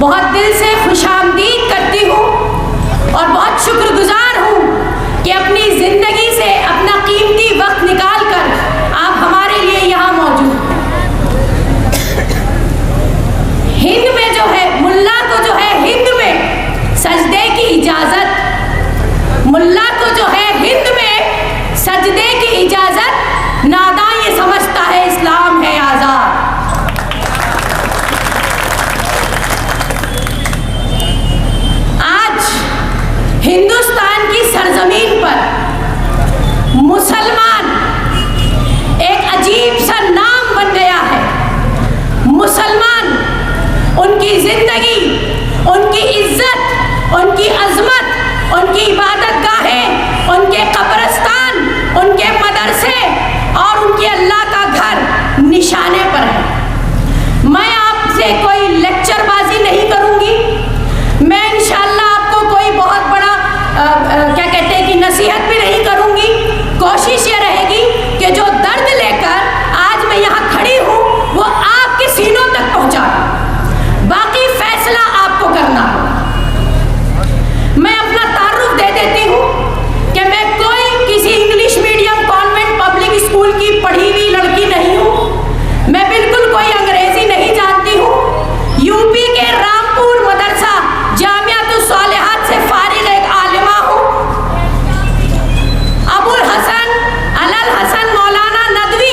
बहुत दिल से खुशामदीद करती हूँ और बहुत शुक्रगुजार हूँ कि अपनी ज़िंदगी से अपना कीमती वक्त निकाल कर आप हमारे लिए यहाँ मौजूद हैं। हिंद में जो है मुल्ला को जो है हिंद में सजदे की इजाज़त, मुल्ला को जो है हिंद में सजदे की इजाज़त, नादा ये समझता है इस्लाम है आज़ाद। हिंदुस्तान की सरजमीन पर मुसलमान एक अजीब सा नाम बन गया है। मुसलमान, उनकी जिंदगी, उनकी इज्जत, उनकी अजमत, उनकी इबादत गाहें, उनके कब्रिस्तान, उनके मदरसे और उनके अल्लाह का घर निशाने पर है। मैं आपसे कोई लेक्चरबाजी नहीं करूंगी। मैं इंशाअल्लाह आपको कोई बहुत बड़ा क्या कहते हैं कि नसीहत भी नहीं करूंगी। कोशिश ये रहेगी कि जो दर्द लेकर आज मैं यहाँ खड़ी हूँ वो आपके सीनों तक पहुँचा। बाकी फैसला आपको करना होगा। मैं अपना तारुफ दे देती हूँ कि मैं कोई किसी English medium convent public school की पढ़ी हुई लड़की नहीं हूँ। मैं बिल्कुल कोई अंग्रेजी नहीं जानती हूँ। यूपी के रामपुर मदरसा जामियातुस सालिहात से फारिग एक आलिमा हूँ। अबुल हसन अलल हसन मौलाना नदवी,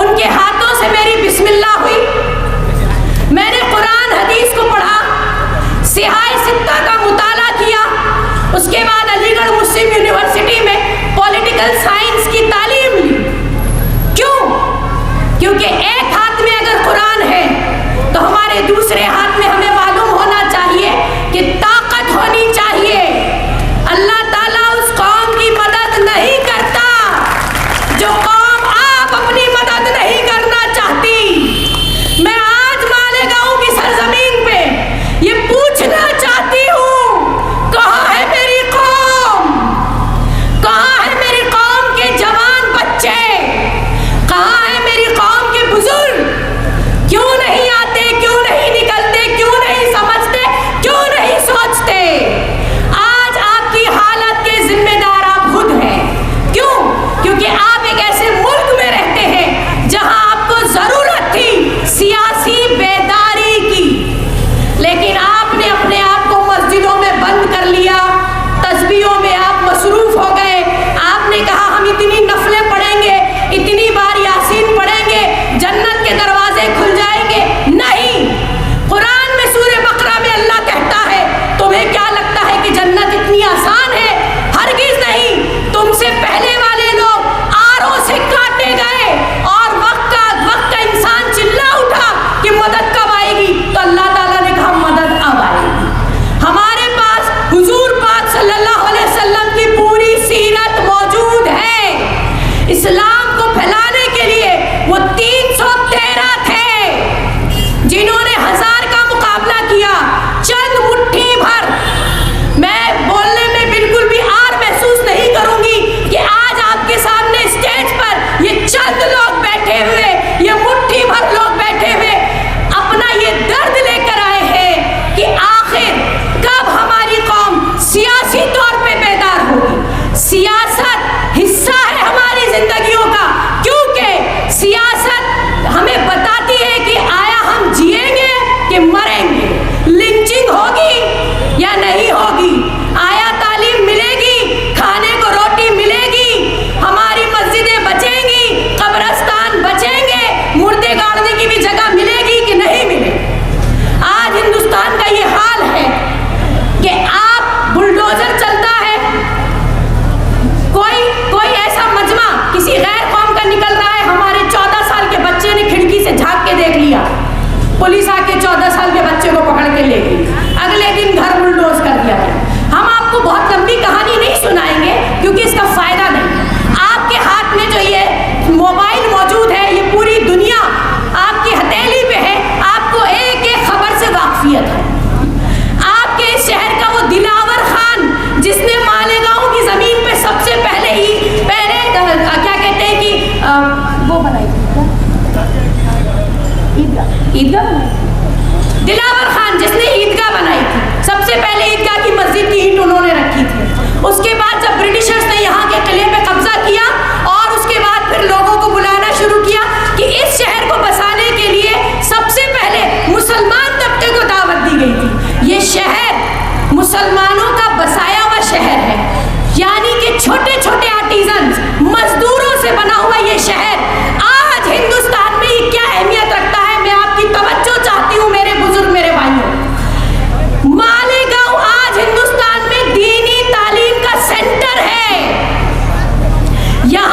उनके हाथों से मेरी बिस्मिल्लाह हुई। मैंने कुरान हदीस को पढ़ा, सिहाए सित्ता का मुताला किया। उसके बाद अलीगढ़ मुस्लिम यूनिवर्सिटी में पॉलिटिकल साइंस की तालीम ली। क्यों? क्योंकि एक हाथ में अगर कुरान है तो हमारे दूसरे हाथ में हमें मालूम होना चाहिए कि ताकत होनी चाहिए। अल्लाह ताला उस कौम की मदद नहीं करता जो कौम आप अपनी मदद नहीं करना चाहती। मैं आज मालेगांव की सरजमीन पे ये पूछना चाहती हूँ, कहाँ है मेरी कौम? कहाँ है मेरी कौम के जवान बच्चे? कहाँ है मेरी कौम के बुजुर्ग? क्यों नहीं आते, क्यों नहीं निकलते, क्यों नहीं समझते, क्यों नहीं सोचते? आज आपकी हालत के जिम्मेदार आप खुद हैं। क्यों? क्योंकि आप एक ऐसे मुल्क में रहते हैं जहां आपको जरूरत थी सियासी बेदारी की, लेकिन आपने अपने आप को मस्जिदों में बंद कर लिया। तस्बीहों में आप मसरूफ हो गए। आपने कहा हम इतनी नफलें पढ़ेंगे, इतनी बार यासीन पढ़ेंगे, जन्नत के दरवाजे खुल जाएंगे। नहीं, कुरान में सूरह बकरा में अल्लाह कहता है, तुम्हें क्या लगता है कि जन्नत इतनी आसान है? हरगिज नहीं। तुमसे पहले वाले लोग आरों से काटे गए और वक्त का इंसान चिल्ला उठा कि मदद कब आएगी? तो अल्लाह ताला ने कहा मदद अब आएगी। हमारे पास हुजूर पाक सल्लल्लाहु अलैहि वसल्लम की पूरी सीरत मौजूद है। इस्लाम को फैलाने के लिए वो 313 थे जिन्होंने 1000 का मुकाबला किया चंद मुट्ठी भर। मैं बोलने में बिल्कुल भी आर महसूस नहीं करूंगी कि आज आपके सामने स्टेज पर ये चंद लोग बैठे हुए, ये मुट्ठी भर लोग बैठे हुए अपना ये दर्द लेकर आए हैं कि आखिर कब हमारी कौम सियासी तौर पे बेदार होगी। सियासत हिस्सा है हमारी जिंदगियों का, क्योंकि सियासत हमें बताती है कि आया हम जिएंगे कि मरेंगे, लिंचिंग होगी या नहीं होगी, आया तालीम मिलेगी, खाने को रोटी मिलेगी, हमारी मस्जिदें बचेंगी, कब्रिस्तान बचेंगे, मुर्दे गाड़ने की भी जगह मिलेगी कि नहीं मिलेगी। आज हिंदुस्तान का ये हाल है कि आप बुलडोजर चलता है, कोई ऐसा मजमा किसी गैर कौम का निकल रहा है, हमारे 14 साल के बच्चे ने खिड़की से झांक के देख लिया, पुलिस आके 14 साल के बच्चे को पकड़ के ले गई, अगले दिन घर बुलडोज कर दिया गया। हम आपको बहुत लंबी कहानी नहीं सुनाएंगे क्योंकि इसका फायदा नहीं। आपके हाथ में जो ये मोबाइल मौजूद है, ये पूरी दुनिया आपकी हथेली पे है, आपको एक एक खबर से वाकफियत है। आपके इस शहर का वो दिलावर खान जिसने मालेगांव की जमीन पे सबसे पहले क्या कहते हैं कि वो बनाई ईदगाह, दिलावर खान जिसने सबसे पहले ईदगाह की मस्जिद की ईंट उन्होंने रखी थी। उसके बाद जब ब्रिटिशर्स ने यहाँ के किले पे कब्जा किया और उसके बाद फिर लोगों को बुलाना शुरू किया कि इस शहर को बसाने के लिए सबसे पहले मुसलमान तबके को दावत दी गई थी। ये शहर मुसलमानों का बसाया हुआ शहर है, यानी कि छोटे छोटे आर्टिजन्स, मजदूरों से बना हुआ ये शहर आज हिंदुस्तान में ये क्या अहमियत रखता है, मैं आपकी तवज्जो चाहती हूँ मेरे बुजुर्ग, मेरे भाइयों। मालेगांव आज हिंदुस्तान में दीनी तालीम का सेंटर है। यहाँ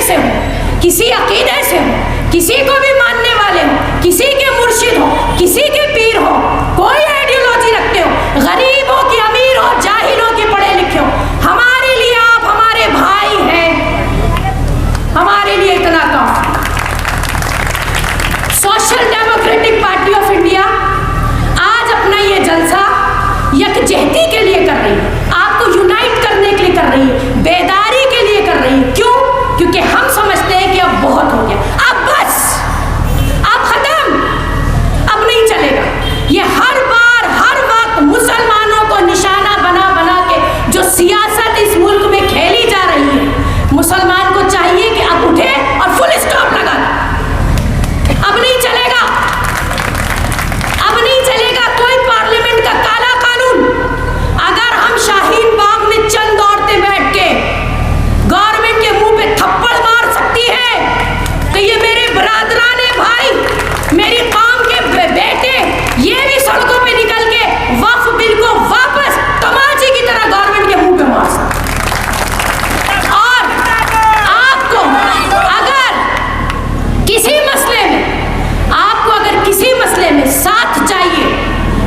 से हो, किसी अकीदे से हो, किसी को भी मानने वाले हो, किसी के मुर्शिद हो, किसी के पीर हो, कोई आइडियोलॉजी रखते हो, गरीब हो कि अमीर हो, जाहिल हो कि पढ़े लिखे हो, हमारे लिए आप हमारे भाई हैं। हमारे लिए इतना काफी। Social democratic party of India आज अपना ये जलसा यकजहती के लिए कर रही है, आपको यूनाइट करने के लिए कर रही है, बेदारी के लिए कर रही है। क्यों? क्योंकि हम समझते हैं कि अब बहुत हो गया, अब बस, अब खत्म, अब नहीं चलेगा। ये हर बार हर वक्त मुसलमानों को निशाना बना बना के जो सियासत इस मुल्क में खेली जा रही है, मुसलमान को चाहिए कि अब उठे और फुल स्टॉप लगा दे। अब नहीं चलेगा, अब नहीं चलेगा कोई पार्लियामेंट का काला कानून। अगर हम शाहीन बाग में चंद औरतें बैठ के गवर्नमेंट के मुंह पे थप्पड़ मार सकती है, तो ये मेरे बरादरान भाई, मेरी कौम के बेटे, ये भी सड़कों पे निकल के वक्फ बिल को वापस तमाचे की तरह गवर्नमेंट के मुंह पे मार सकते। और आपको अगर किसी मसले में, आपको अगर किसी मसले में साथ चाहिए,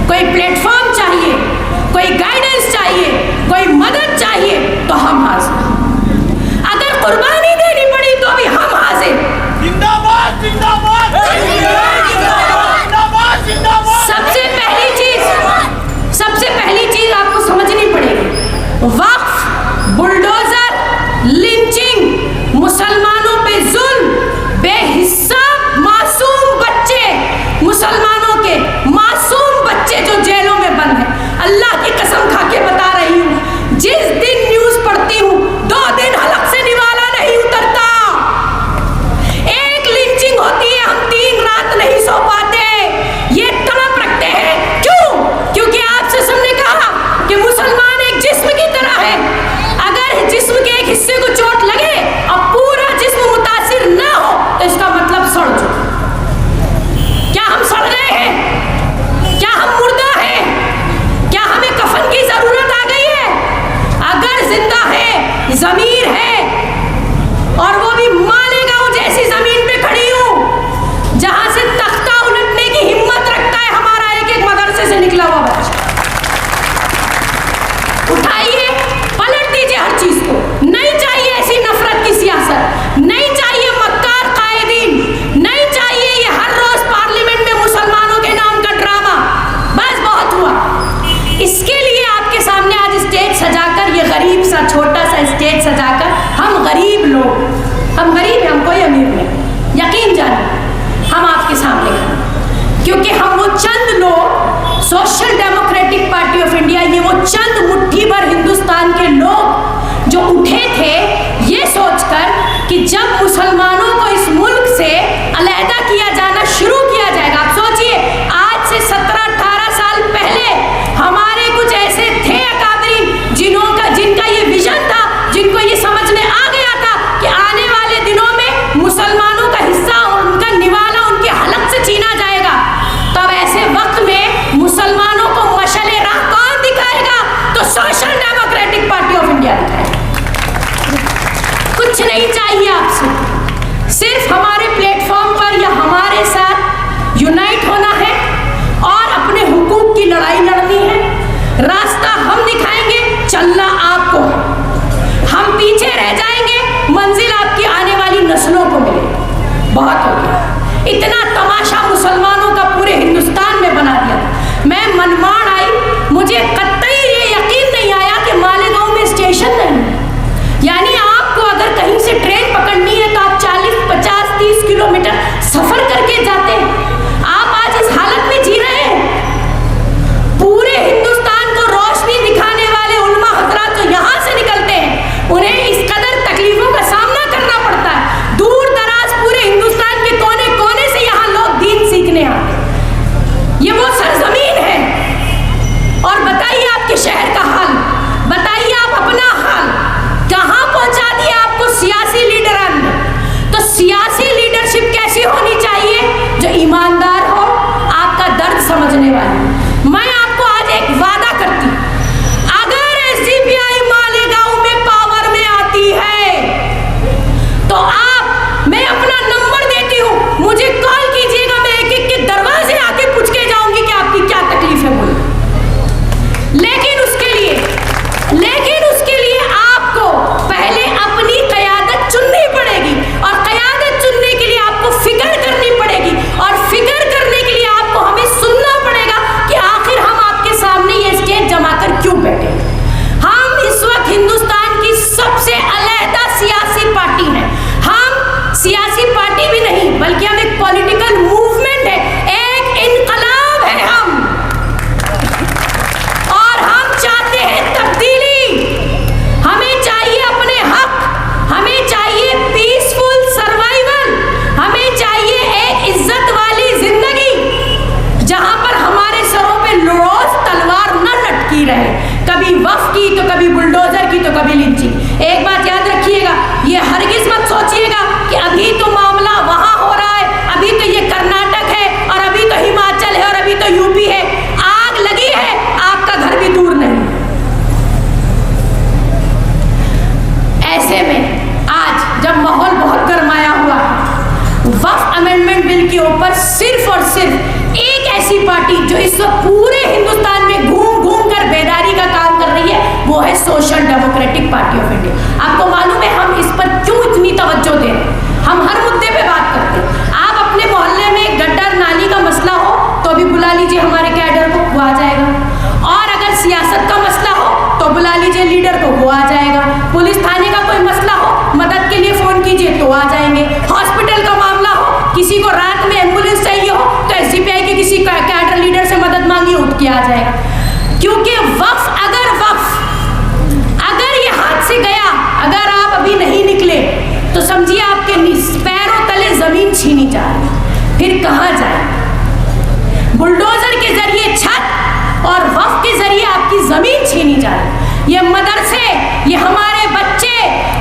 कोई प्लेटफॉर्म चाहिए, कोई गाइडेंस चाहिए, कोई मदद चाहिए, तो हम हाजिर। अगर कुर्बानी देनी पड़ी तो भी हम हाजिर। जिंदाबाद जिंदाबाद जिंदाबाद जिंदाबाद। सबसे पहली चीज आपको समझनी पड़ेगी, वक्फ, बुलडोजर, लिंचिंग, मुसलमानों पे जुल्म, बेहिसाब मासूम बच्चे, मुसलमानों के मासूम बच्चे जो जेलों में बंद हैं। अल्लाह की कसम खा के बता रही हूँ, जिस दिन न्यूज पढ़ती हूँ 2 दिन हलक से निवाला नहीं उतरता। एक लिंचिंग होती है, हम 3 रात नहीं सो पाते, ये तड़प रखते हैं। क्यों? क्योंकि आपसे सबने कहा कि मुसलमान एक जिस्म की तरह है, अगर जिस्म के एक हिस्से को चोट लगे और पूरा जिस्म मुतासिर ना हो तो इसका मतलब सड़ चुका। क्या हम सड़ गए हैं? क्या हम मुर्दा हैं? क्या हमें कफन की जरूरत आ गई है? अगर जिंदा है, जमीर है, और वो भी मालेगांव जैसी जमीन पे खड़ी हूं, जहां से तख्ता उलटने की हिम्मत रखता है हमारा एक मदरसे से निकला हुआ बच्चा। उठाइए, पलट दीजिए हर चीज को। नहीं चाहिए ऐसी नफरत की सियासत, नहीं चाहिए मक्कार कायदीन, नहीं चाहिए ये हर रोज पार्लियामेंट में मुसलमानों के नाम का ड्रामा। बस बहुत हुआ। इसके लिए आपके सामने आज स्टेज सजाकर, ये गरीब सा छोटा सा स्टेज सजाकर, हम गरीब लोग, हम गरीब हैं, हम कोई अमीर नहीं, यकीन जानिए, हम आपके सामने खड़े, क्योंकि हम वो चंद लोग, social democratic party of India, ये वो चंद मुट्ठी भर हिंदुस्तान के लोग जो उठे थे ये सोचकर कि जब मुसलमानों को इस मुल्क से अलहदा किया जाना शुरू किया जाएगा। आप सोचिए, आज से 17-18 साल पहले हमारे कुछ ऐसे थे अकाबरीन जिनका ये विजन था, जिनको ये समझ में आ गया था कि आने वाले दिनों में मुसलमानों का हिस्सा और उनका निवाला उनके हलक से छीना जाएगा। तब ऐसे वक्त में मुसलमानों को मशले राह कौन दिखाएगा? तो social democratic party of India दिखाएगा। कुछ नहीं चाहिए आपसे, सिर्फ हमारे प्लेटफॉर्म पर या हमारे साथ यूनाइट होना है और अपने हुकूक की लड़ाई लड़नी है। रास्ता हम दिखाएंगे, चलना आपको है। हम पीछे रह जाएंगे, मंजिल आपकी आने वाली नस्लों को मिलेगी। बहुत हो गया, इतना तमाशा मुसलमानों का पूरे हिंदुस्तान में बना दिया। मैं मनमाड़ आई, मुझे कतई ये यकीन नहीं आया कि मालेगांव में स्टेशन नहीं। यानी आपको अगर कहीं से ट्रेन पकड़नी है तो आप 40, 50, 30 किलोमीटर सफर करके जाते हैं। आप आज इस हालत में जी रहे हैं। पूरे हिंदुस्तान को रोशनी दिखाने वाले उलमा हजरात जो यहाँ से निकलते हैं, उन्हें इस कदर तकलीफों का सामना करना पड़ता है। दूर दराज पूरे हिंदुस्तान के कोने कोने से यहाँ लोग दीन सीखने आते हैं। ये वो सरजमीन है। और बताइए आपके शहर का हाल, बताइए आप अपना हाल, कहाँ पहुंचा दिया आपको सियासी लीडरान ने। तो सियासी लीडरशिप कैसी होनी चाहिए? जो ईमानदार हो, आपका दर्द समझने वाली। मैं आपको आज एक वादा करती हूं, अगर एसडीपीआई मालेगांव में पावर में आती है तो आप मैं अपना नंबर देती हूँ, मुझे कॉल कीजिएगा, मैं एक एक के दरवाजे आके पूछ के जाऊंगी कि आपकी क्या तकलीफ है बोलो। लेकिन उसके लिए आपको पहले अपनी क़यादत चुननी पड़ेगी, और क़यादत चुनने के लिए आपको फिक्र करनी पड़ेगी, और फिक्र करने के लिए आपको हमें सुनना पड़ेगा कि आखिर हम आपके सामने ये स्टेज जमा कर क्यों बैठे। हम इस वक्त हिंदुस्तान की सबसे अलहदा सियासी पार्टी हैं। हम सियासी पार्टी भी नहीं, बल्कि हम एक पॉलिटिकल मूवमेंट है, एक इनकलाब है हम, और हम चाहते हैं तब्दीली। हमें चाहिए अपने हक, हमें चाहिए पीसफुल सर्वाइवल, हमें चाहिए एक इज्जत वाली जिंदगी जहां पर हमारे सरों पे रोज तलवार न लटकी रहे, कभी वफ की तो कभी बुलडोजर की तो कभी लिंचिंग। एक बात याद रखिएगा, ये हरगिज मत सोचिएगा कि अभी तो मामला वहां हो रहा है, अभी तो ये कर्नाटक है, और अभी तो हिमाचल है, और अभी तो यूपी है। आग लगी है, आपका घर भी दूर नहीं। ऐसे में आज जब माहौल बहुत गरमाया हुआ है, वक्फ अमेंडमेंट बिल के ऊपर सिर्फ और सिर्फ एक ऐसी पार्टी जो इस वक्त पूरे हिंदुस्तान में घूम घूम कर बेदारी का काम कर रही है, वो है social democratic party of India. आपको मालूम है हम इस पर क्यों इतनी तवज्जो दे रहे हैं? हम हर मुद्दे पे बात करते हैं। आप अपने मोहल्ले में गटर नाली का मसला हो तो अभी बुला लीजिए हमारे कैडर को, वो आ जाएगा। और अगर सियासत का मसला हो तो बुला लीजिए लीडर को, वो आ जाएगा। पुलिस थाने का कोई मसला हो, मदद के लिए फोन कीजिए तो आ जाएंगे। हॉस्पिटल का मामला हो, किसी को रात में एम्बुलेंस चाहिए हो तो एसडीपीआई के किसी कैडर लीडर से मदद मांगी, उठ के आ जाएगा। क्योंकि वक्फ अगर ये हाथ से गया, अगर आप अभी नहीं निकले तो समझिए आपके पैरों तले जमीन छीनी जा रही, फिर कहाँ जाए? बुलडोजर के जरिए छत और वक्फ के जरिए आपकी जमीन छीनी जा रही। ये मदरसे, ये हमारे बच्चे,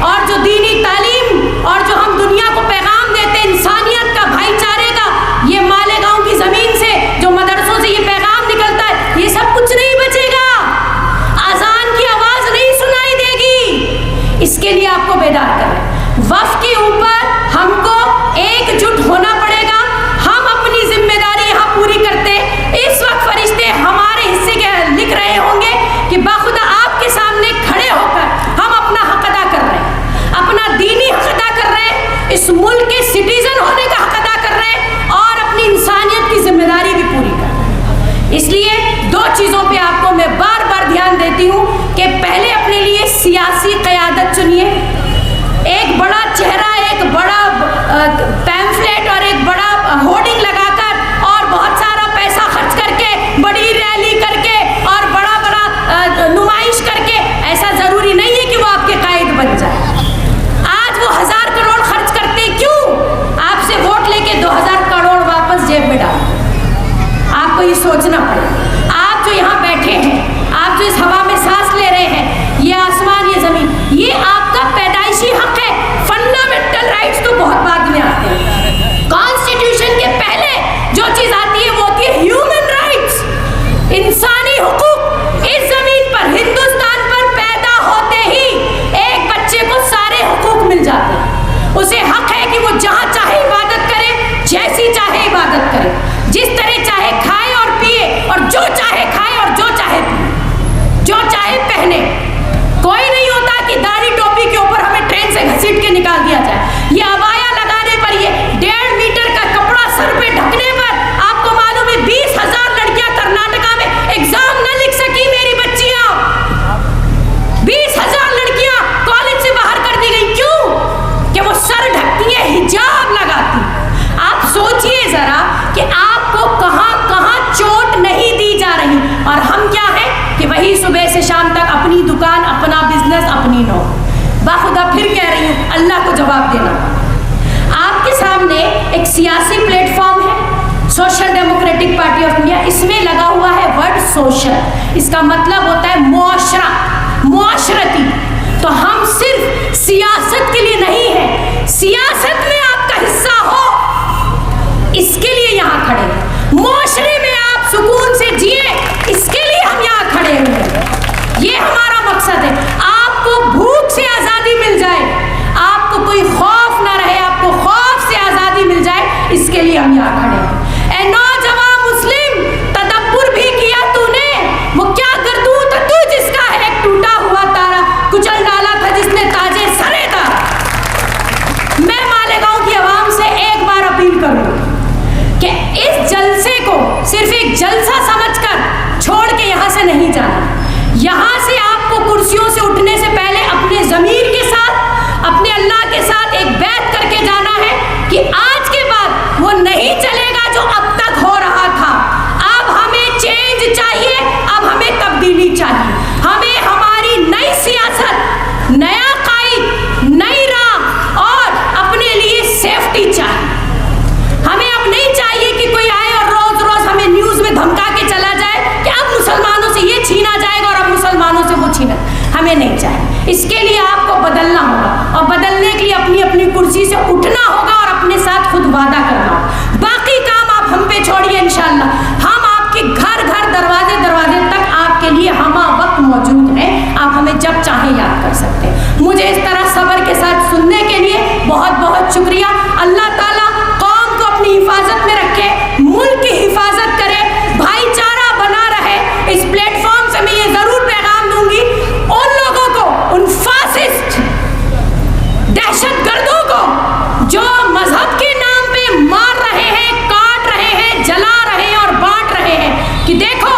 और जो दीनी तालीम और जो हम दुनिया को पैगाम देते इंसानियत का, भाईचारे का, ये मालेगांव की जमीन से जो मदरसों से ये पैगाम निकलता है, ये सब कुछ नहीं बचेगा। अजान की आवाज नहीं सुनाई देगी। इसके लिए आपको बेदार करना है। वक्फ के ऊपर हमको एकजुट होना पड़ेगा। हम अपनी जिम्मेदारी यहाँ पूरी करते, इस वक्त फरिश्ते हमारे हिस्से के लिख रहे होंगे कि बाखुदा आपके सामने खड़े होकर हम अपना हक अदा कर रहे हैं, अपना दीनी हक अदा कर रहे हैं, इस मुल्क के सिटीजन होने का हक अदा कर रहे हैं, और अपनी इंसानियत की जिम्मेदारी भी पूरी कर रहे हैं। इसलिए दो चीज़ों पे आपको मैं बार बार ध्यान देती हूँ कि पहले अपने लिए सियासी क़यादत चुनिए। एक बड़ा चेहरा, एक बड़ा पैम्फलेट और एक बड़ा होर्डिंग लगाकर और बहुत सारा पैसा खर्च करके, बड़ी रैली करके और बड़ा नुमाइश करके, ऐसा ज़रूरी नहीं है कि वो आपके कायद बन जाए। आज वो 1000 करोड़ खर्च करते क्यों? आपसे वोट लेके 2000 करोड़ वापस जेब में डाल। आपको ये सोचना पड़ेगा। आप जो यहाँ बैठे हैं, आप जो इस हवा में सांस ले रहे हैं, ये आसमान, ये जमीन, ये आपका पैदाइशी हक है। फंडामेंटल राइट्स तो बहुत बाद में आते हैं। कॉन्स्टिट्यूशन के पहले जो चीज आती है वो होती है ह्यूमन राइट्स, इंसानी हुकूक। इस जमीन पर, हिंदुस्तान पर पैदा होते ही एक बच्चे को सारे हुकूक मिल जाते हैं। उसे हक है कि वो जहाँ चाहे इबादत करे, जैसी चाहे इबादत करे, जिस तरह चाहे खाए और पिए, और जो चाहे खाए और जो चाहे पिए, जो चाहे पहने। कोई नहीं होता कि दाढ़ी टोपी के ऊपर हमें ट्रेन से घसीट के निकाल दिया जाए। ये अबाया लगाने पर, ये 1.5 मीटर का कपड़ा सर पे ढकने पर, आपको मालूम है 20,000 लड़कियां कर्नाटका में एग्जाम न लिख सकी। मेरी बच्चियां, 20,000 लड़कियां कॉलेज से बाहर कर दी गई। क्यों? कि वो सर ढकती है, हिजाब लगाती। आप सोचिए जरा कि आपको कहां कहां चोट नहीं दी जा रही, और हम क्या है कि वही सुबह से शाम तक अपनी दुकान, अपना बिजनेस, अपनी नौकरी। बाखुदा फिर कह रही हूँ, अल्लाह को जवाब देना। आपके सामने एक सियासी प्लेटफॉर्म है, social democratic party of India. इसमें लगा हुआ है वर्ड सोशल। इसका मतलब होता है मुआशरा, मुआशरती। तो हम सिर्फ सियासत के लिए नहीं है, सियासत में आपका हिस्सा हो, इसके लिए यहाँ खड़े हैं। मुआशरे में आप सुकून से जिए, इसके लिए हम यहाँ खड़े हुए हैं। ये हमारा मकसद है। आपको भूख से आज़ादी मिल जाए, आपको कोई खौफ ना रहे, आपको खौफ सिर्फ एक जलसा समझकर छोड़ के यहाँ से नहीं जाना। यहाँ से आपको कुर्सियों से उठने से पहले अपने ज़मीर के साथ, अपने अल्लाह के साथ एक बैत करके जाना है कि आज के बाद वो नहीं चलेगा जो अब तक हो रहा था। अब हमें चेंज चाहिए, अब हमें तब्दीली चाहिए, हमें हमारी नई सियासत, नया कायद, नई राह और अपने लिए सेफ्टी चाहिए। हमें अब नहीं चाहिए कि कोई आए और रोज रोज हमें न्यूज़ में धमका के चला जाए कि अब मुसलमानों से ये छीना जाएगा और अब मुसलमानों से वो छीना, हमें नहीं चाहिए। इसके लिए आपको बदलना होगा और बदलने के लिए अपनी अपनी कुर्सी से उठना होगा और अपने साथ खुद वादा करना होगा। बाकी काम आप हम पे छोड़िए, इंशाल्लाह हम आपके घर घर, दरवाजे दरवाजे तक आपके लिए हमा वक्त मौजूद है। आप हमें जब चाहे याद कर सकते हैं। मुझे इस तरह सब्र के साथ सुनने के लिए बहुत बहुत शुक्रिया। अल्लाह ताला कौम को अपनी हिफाजत में रखे, मुल्क की हिफाजत करे, भाईचारा बना रहे। इस प्लेटफॉर्म से मैं ये जरूर पैगाम दूंगी उन लोगों को, उन फासिस्ट दहशतगर्दों को जो मजहब के नाम पे मार रहे हैं, काट रहे हैं, जला रहे हैं और बांट रहे हैं, कि देखो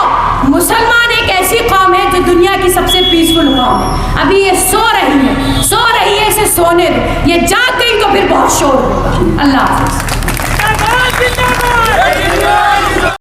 मुसलमान एक ऐसी कौम है जो दुनिया की सबसे पीसफुल कौम है। अभी ये सो रही है, इसे सोने दो। ये जाग गई तो फिर बहुत शोर होगा। अल्लाह हाफ़िज़।